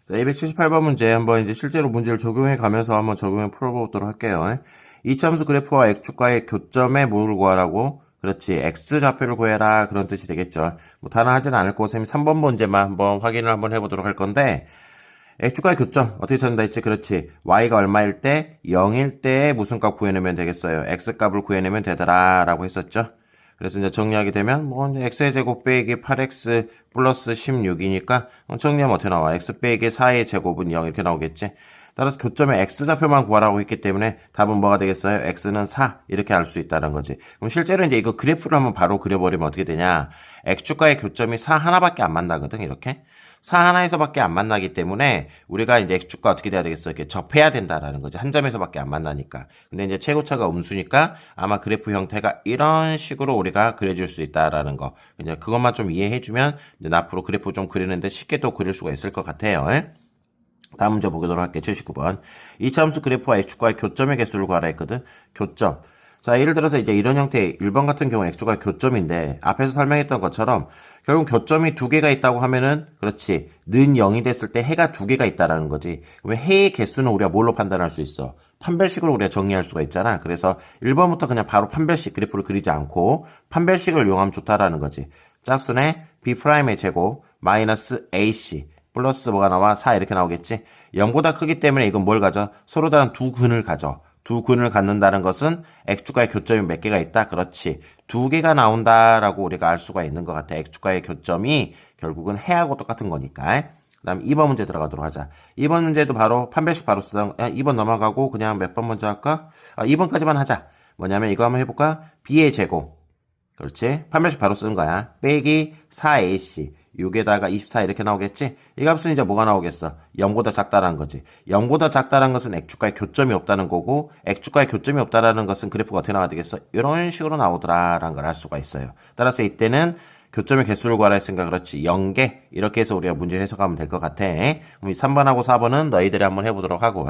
자, 278번 문제 한번 이제 실제로 문제를 적용해 가면서 한번 적용해 풀어보도록 할게요. 이차함수 그래프와 x축과의 교점의 뭐를 구하라고? 그렇지, x좌표를 구해라, 그런 뜻이 되겠죠. 뭐 다른 하진 않을 거고 선생님 3번 문제만 한번 확인을 한번 해보도록 할 건데, x축과의 교점 어떻게 찾는다 했지? 그렇지, y가 얼마일 때? 0일 때 무슨 값 구해내면 되겠어요? x값을 구해내면 되더라 라고 했었죠. 그래서 이제 정리하게 되면 뭐 이제 x의 제곱 빼기 8x 플러스 16이니까 정리하면 어떻게 나와? x 빼기 4의 제곱은 0 이렇게 나오겠지. 따라서 교점의 x좌표만 구하라고 했기 때문에 답은 뭐가 되겠어요? x는 4 이렇게 알 수 있다는 거지. 그럼 실제로 이제 이거 그래프를 한번 바로 그려버리면 어떻게 되냐? x축과의 교점이 4 하나밖에 안 만나거든. 이렇게 4 하나에서밖에 안 만나기 때문에 우리가 이제 x축과 어떻게 돼야 되겠어? 이렇게 접해야 된다라는 거지. 한 점에서밖에 안 만나니까. 근데 이제 최고차가 음수니까 아마 그래프 형태가 이런 식으로 우리가 그려줄 수 있다라는 거. 그냥 그것만 좀 이해해주면 이제 앞으로 그래프 좀 그리는데 쉽게 또 그릴 수가 있을 것 같아요. 다음 문제 보도록 할게요. 79번. 이차함수 그래프와 x축과의 교점의 개수를 구하라 했거든. 교점. 자, 예를 들어서 이제 이런 형태의 1번 같은 경우 x축과의 교점인데 앞에서 설명했던 것처럼 결국 교점이 두 개가 있다고 하면은 그렇지, 는 0이 됐을 때 해가 두 개가 있다라는 거지. 그러면 해의 개수는 우리가 뭘로 판단할 수 있어? 판별식으로 우리가 정리할 수가 있잖아. 그래서 1번부터 그냥 바로 판별식 그래프를 그리지 않고 판별식을 이용하면 좋다라는 거지. 짝수네 b'의 제곱 마이너스 ac 플러스 뭐가 나와? 4 이렇게 나오겠지. 0보다 크기 때문에 이건 뭘 가져? 서로 다른 두 근을 가져. 두 근을 갖는다는 것은 x축과의 교점이 몇 개가 있다? 그렇지. 두 개가 나온다라고 우리가 알 수가 있는 것 같아. x축과의 교점이 결국은 해하고 똑같은 거니까. 그 다음 2번 문제 들어가도록 하자. 2번 문제도 바로 판별식 바로 쓰던 2번 넘어가고 그냥 몇 번 먼저 할까? 2번까지만 하자. 뭐냐면 이거 한번 해볼까? b의 제곱. 그렇지. 판별식 바로 쓰는 거야. 빼기 4ac. 6에다가 24 이렇게 나오겠지? 이 값은 이제 뭐가 나오겠어? 0보다 작다라는 거지. 0보다 작다라는 것은 x축과의 교점이 없다는 거고, x축과의 교점이 없다라는 것은 그래프가 어떻게 나와야 되겠어? 이런 식으로 나오더라라는 걸 알 수가 있어요. 따라서 이때는 교점의 개수를 구하라 했으니까 그렇지. 0개. 이렇게 해서 우리가 문제를 해석하면 될 것 같아. 그럼 3번하고 4번은 너희들이 한번 해보도록 하고,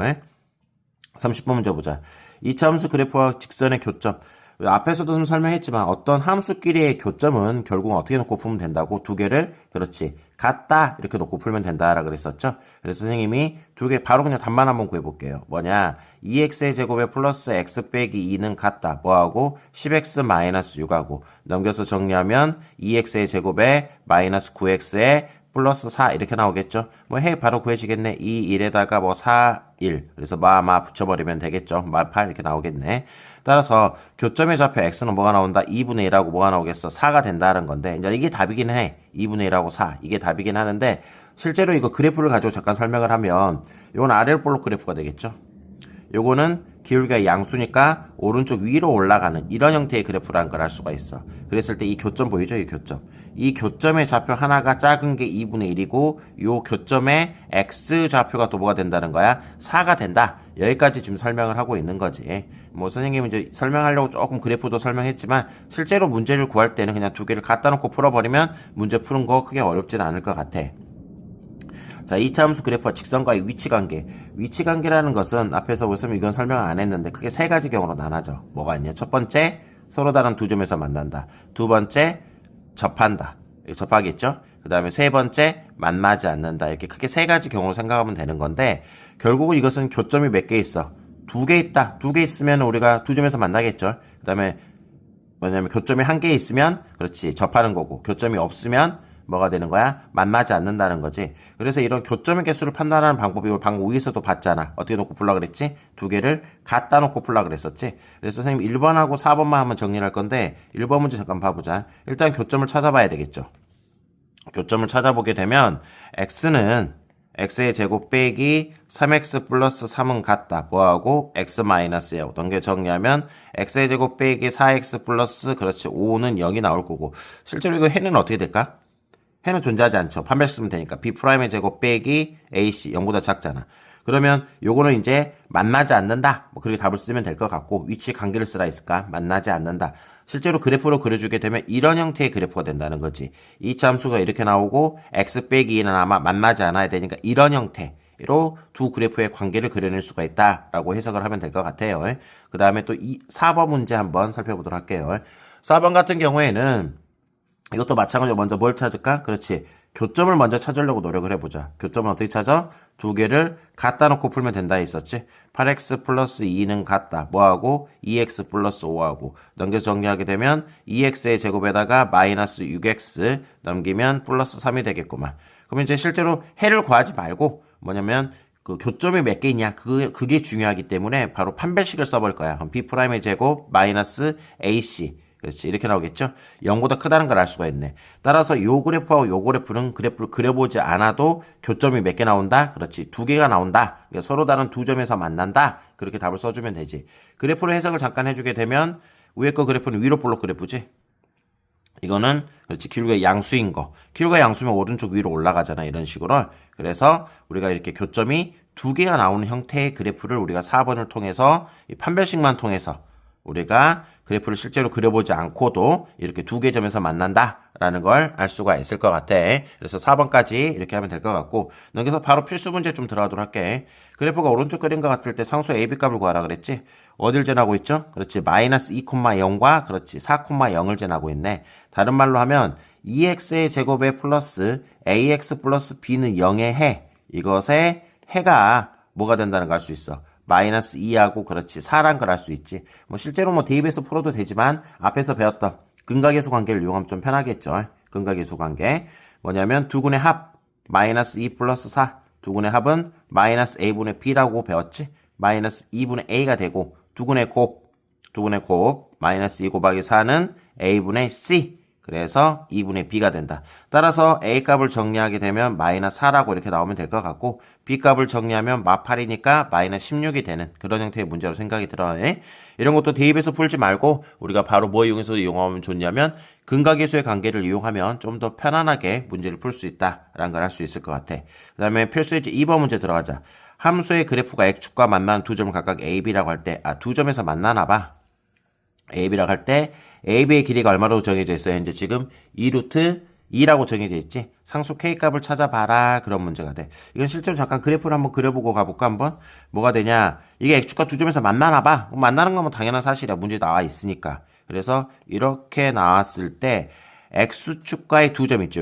30번 문제 보자. 이차함수 그래프와 직선의 교점. 앞에서도 좀 설명했지만 어떤 함수끼리의 교점은 결국 어떻게 놓고 풀면 된다고? 두 개를 그렇지 같다 이렇게 놓고 풀면 된다라고 그랬었죠. 그래서 선생님이 두 개 바로 그냥 답만 한번 구해볼게요. 뭐냐, 2x의 제곱에 플러스 x 빼기 2는 같다. 뭐하고? 10x 마이너스 6하고 넘겨서 정리하면 2x의 제곱에 마이너스 9x에 플러스 4 이렇게 나오겠죠. 뭐 해 바로 구해지겠네. 2, 1에다가 뭐 4, 1 그래서 마 붙여버리면 되겠죠. 8 이렇게 나오겠네. 따라서 교점의 좌표 x는 뭐가 나온다? 2분의 1하고 뭐가 나오겠어? 4가 된다는 건데 이제 이게 답이긴 해. 2분의 1하고 4 이게 답이긴 하는데 실제로 이거 그래프를 가지고 잠깐 설명을 하면 이건 아래로 볼록 그래프가 되겠죠. 요거는 기울기가 양수니까 오른쪽 위로 올라가는 이런 형태의 그래프라는 걸 알 수가 있어. 그랬을 때 이 교점 보이죠? 이 교점. 이 교점의 좌표 하나가 작은 게 2분의 1이고 요 교점의 x좌표가 또 뭐가 된다는 거야? 4가 된다. 여기까지 지금 설명을 하고 있는 거지. 뭐 선생님은 이제 설명하려고 조금 그래프도 설명했지만 실제로 문제를 구할 때는 그냥 두 개를 갖다 놓고 풀어버리면 문제 푸는 거 크게 어렵진 않을 것 같아. 자, 이차함수 그래프와 직선과의 위치관계. 위치관계라는 것은 앞에서 보시면 이건 설명을 안 했는데 크게 세 가지 경우로 나눠져. 뭐가 있냐? 첫 번째, 서로 다른 두 점에서 만난다. 두 번째, 접한다. 접하겠죠? 그 다음에 세 번째, 만나지 않는다. 이렇게 크게 세 가지 경우로 생각하면 되는 건데 결국은 이것은 교점이 몇 개 있어? 두 개 있다. 두 개 있으면 우리가 두 점에서 만나겠죠? 그 다음에 뭐냐면 교점이 한 개 있으면 그렇지 접하는 거고 교점이 없으면 뭐가 되는 거야? 만나지 않는다는 거지. 그래서 이런 교점의 개수를 판단하는 방법이 방금 위에서도 봤잖아. 어떻게 놓고 풀라 그랬지? 두 개를 갖다 놓고 풀라 그랬었지. 그래서 선생님 1번하고 4번만 한번 정리를 할 건데 1번 문제 잠깐 봐보자. 일단 교점을 찾아봐야 되겠죠. 교점을 찾아보게 되면 x는 x의 제곱 빼기 3x 플러스 3은 같다. 뭐하고? x 마이너스에 어떤 게 정리하면 x의 제곱 빼기 4x 플러스 그렇지 5는 0이 나올 거고 실제로 이거 해는 어떻게 될까? 해는 존재하지 않죠. 판별식 쓰면 되니까 b'의 제곱 빼기 ac 0보다 작잖아. 그러면 요거는 이제 만나지 않는다. 뭐 그렇게 답을 쓰면 될 것 같고 위치 관계를 쓰라 했을까? 만나지 않는다. 실제로 그래프로 그려주게 되면 이런 형태의 그래프가 된다는 거지. 이 함수가 이렇게 나오고 x 빼기 2는 아마 만나지 않아야 되니까 이런 형태. 사이로 두 그래프의 관계를 그려낼 수가 있다라고 해석을 하면 될 것 같아요. 그 다음에 또 4번 문제 한번 살펴보도록 할게요. 4번 같은 경우에는 이것도 마찬가지로 먼저 뭘 찾을까? 그렇지. 교점을 먼저 찾으려고 노력을 해보자. 교점은 어떻게 찾아? 두 개를 갖다 놓고 풀면 된다 했었지. 8x 플러스 2는 같다. 뭐하고? 2x 플러스 5하고. 넘겨서 정리하게 되면 2x의 제곱에다가 마이너스 6x 넘기면 플러스 3이 되겠구만. 그러면 이제 실제로 해를 구하지 말고 뭐냐면 그 교점이 몇 개 있냐? 그게 중요하기 때문에 바로 판별식을 써볼 거야. 그럼 b'의 제곱 마이너스 ac. 그렇지. 이렇게 나오겠죠? 0보다 크다는 걸 알 수가 있네. 따라서 요 그래프하고 요 그래프는 그래프를 그려보지 않아도 교점이 몇 개 나온다? 그렇지. 두 개가 나온다. 그러니까 서로 다른 두 점에서 만난다. 그렇게 답을 써주면 되지. 그래프로 해석을 잠깐 해주게 되면 위에 거 그래프는 위로 볼록 그래프지? 이거는 그렇지. 기울기가 양수인 거. 기울기가 양수면 오른쪽 위로 올라가잖아. 이런 식으로. 그래서 우리가 이렇게 교점이 두 개가 나오는 형태의 그래프를 우리가 4번을 통해서 이 판별식만 통해서 우리가 그래프를 실제로 그려보지 않고도 이렇게 두 개 점에서 만난다라는 걸 알 수가 있을 것 같아. 그래서 4번까지 이렇게 하면 될 것 같고 여기서 바로 필수 문제 좀 들어가도록 할게. 그래프가 오른쪽 그린 것 같을 때 상수 AB 값을 구하라 그랬지? 어딜 재나고 있죠? 그렇지. 마이너스 2,0과 그렇지. 4,0을 재나고 있네. 다른 말로 하면 2x의 제곱에 플러스 ax 플러스 b는 0의 해. 이것의 해가 뭐가 된다는 걸 알 수 있어. 마이너스 2하고 그렇지 4란 걸 알 수 있지. 뭐 실제로 뭐 대입해서 풀어도 되지만 앞에서 배웠던 근각계수 관계를 이용하면 좀 편하겠죠. 근각계수 관계 뭐냐면 두근의 합 마이너스 2 플러스 4 두근의 합은 마이너스 a분의 b라고 배웠지. 마이너스 2분의 a가 되고 두근의 곱 마이너스 2 곱하기 4는 a분의 c 그래서 2분의 b가 된다. 따라서 a 값을 정리하게 되면 마이너스 4라고 이렇게 나오면 될 것 같고 b 값을 정리하면 마 8이니까 마이너스 16이 되는 그런 형태의 문제로 생각이 들어요. 이런 것도 대입해서 풀지 말고 우리가 바로 뭐 이용해서 이용하면 좋냐면 근각계수의 관계를 이용하면 좀 더 편안하게 문제를 풀 수 있다라는 걸 알 수 있을 것 같아. 그 다음에 필수예제 2번 문제 들어가자. 함수의 그래프가 x축과 만나는 두 점을 각각 a, b라고 할 때 두 점에서 만나나 봐. a, b라고 할 때 AB의 길이가 얼마로 정해져 있어요? 현재 지금 2루트 2라고 정해져 있지? 상수 K값을 찾아봐라. 그런 문제가 돼. 이건 실제로 잠깐 그래프를 한번 그려보고 가볼까 한번? 뭐가 되냐? 이게 X축과 두 점에서 만나나 봐. 만나는 건 뭐 당연한 사실이야. 문제 나와 있으니까. 그래서 이렇게 나왔을 때 X축과의 두 점 있죠?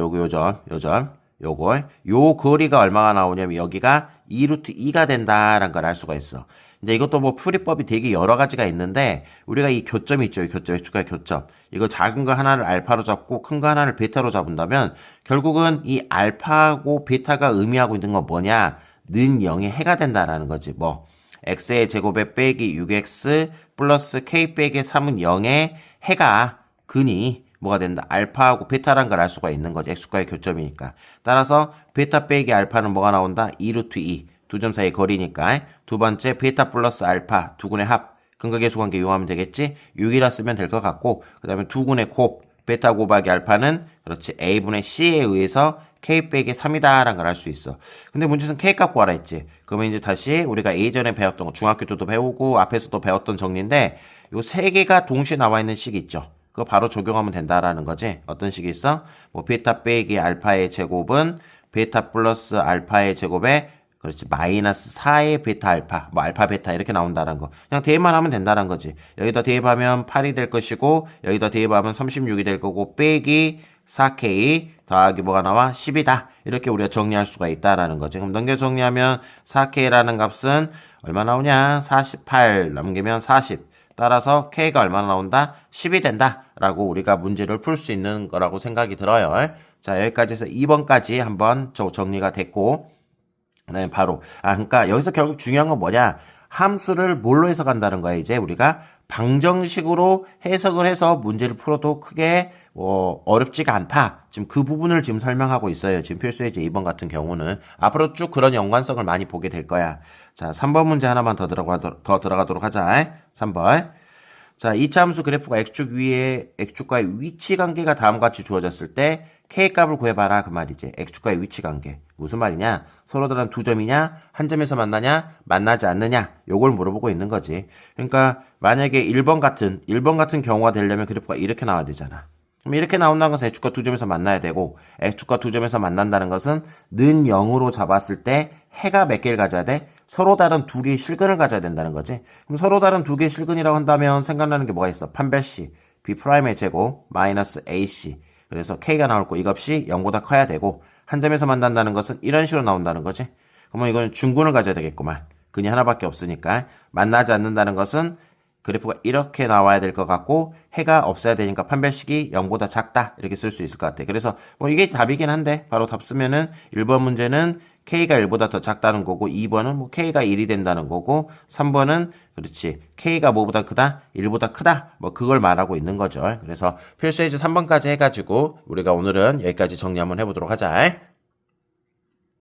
요 거리가 얼마가 나오냐면 여기가 2루트 2가 된다라는 걸 알 수가 있어. 이제 이것도 뭐 풀이법이 되게 여러 가지가 있는데 우리가 이 교점이 있죠. 이 교점, X축과의 교점. 이거 작은 거 하나를 알파로 잡고 큰 거 하나를 베타로 잡은다면 결국은 이 알파하고 베타가 의미하고 있는 건 뭐냐? 는 0의 해가 된다라는 거지. 뭐 x의 제곱에 빼기 6x 플러스 k 빼기 3은 0의 해가 근이 뭐가 된다? 알파하고 베타란 걸 알 수가 있는 거지. X축과의 교점이니까. 따라서 베타 빼기 알파는 뭐가 나온다? 2루트 2. 두 점 사이 거리니까. 두 번째 베타 플러스 알파 두근의 합. 근각계수 관계 이용하면 되겠지? 6이라 쓰면 될 것 같고 그 다음에 두근의 곱. 베타 곱하기 알파는 그렇지. a분의 c에 의해서 k 빼기 3이다 라는 걸 알 수 있어. 근데 문제는 k 값 구하라 했지. 그러면 이제 다시 우리가 예전에 배웠던 거 중학교 때도 배우고 앞에서도 배웠던 정리인데 요 세 개가 동시에 나와 있는 식 있죠. 그거 바로 적용하면 된다라는 거지. 어떤 식이 있어? 뭐 베타 빼기 알파의 제곱은 베타 플러스 알파의 제곱에 그렇지 마이너스 4의 베타 알파 뭐 알파 베타 이렇게 나온다는 거. 그냥 대입만 하면 된다는 거지. 여기다 대입하면 8이 될 것이고 여기다 대입하면 36이 될 거고 빼기 4K 더하기 뭐가 나와? 10이다. 이렇게 우리가 정리할 수가 있다라는 거지. 그럼 넘겨 정리하면 4K라는 값은 얼마 나오냐? 48 넘기면 40. 따라서 K가 얼마나 나온다? 10이 된다. 라고 우리가 문제를 풀 수 있는 거라고 생각이 들어요. 자, 여기까지 해서 2번까지 한번 정리가 됐고, 네, 바로. 그러니까 여기서 결국 중요한 건 뭐냐? 함수를 뭘로 해석한다는 거야, 이제 우리가. 방정식으로 해석을 해서 문제를 풀어도 크게 어렵지가 않다. 지금 그 부분을 지금 설명하고 있어요. 지금 필수예제 2번 같은 경우는. 앞으로 쭉 그런 연관성을 많이 보게 될 거야. 자, 3번 문제 하나만 더 들어가도록 하자. 3번. 자, 2차 함수 그래프가 x축 위에 x축과의 위치 관계가 다음과 같이 주어졌을 때 k값을 구해봐라 그 말이지. x축과의 위치 관계. 무슨 말이냐? 서로 다른 두 점이냐? 한 점에서 만나냐? 만나지 않느냐? 요걸 물어보고 있는 거지. 그러니까 만약에 1번 같은 경우가 되려면 그래프가 이렇게 나와야 되잖아. 그럼 이렇게 나온다는 것은 x축과 두 점에서 만나야 되고 x축과 두 점에서 만난다는 것은 는 0으로 잡았을 때 해가 몇 개를 가져야 돼? 서로 다른 두 개의 실근을 가져야 된다는 거지. 그럼 서로 다른 두 개의 실근이라고 한다면 생각나는 게 뭐가 있어? 판별시 b'의 제곱 마이너스 ac. 그래서 k가 나올 거 이것이 0보다 커야 되고 한 점에서 만난다는 것은 이런 식으로 나온다는 거지. 그러면 이거는 중근을 가져야 되겠구만. 근이 하나밖에 없으니까 만나지 않는다는 것은 그래프가 이렇게 나와야 될 것 같고 해가 없어야 되니까 판별식이 0보다 작다 이렇게 쓸 수 있을 것 같아. 그래서 뭐 이게 답이긴 한데 바로 답 쓰면은 1번 문제는 K가 1보다 더 작다는 거고 2번은 뭐 K가 1이 된다는 거고 3번은 그렇지 K가 뭐보다 크다? 1보다 크다 뭐 그걸 말하고 있는 거죠. 그래서 필수예제 3번까지 해가지고 우리가 오늘은 여기까지 정리 한번 해보도록 하자.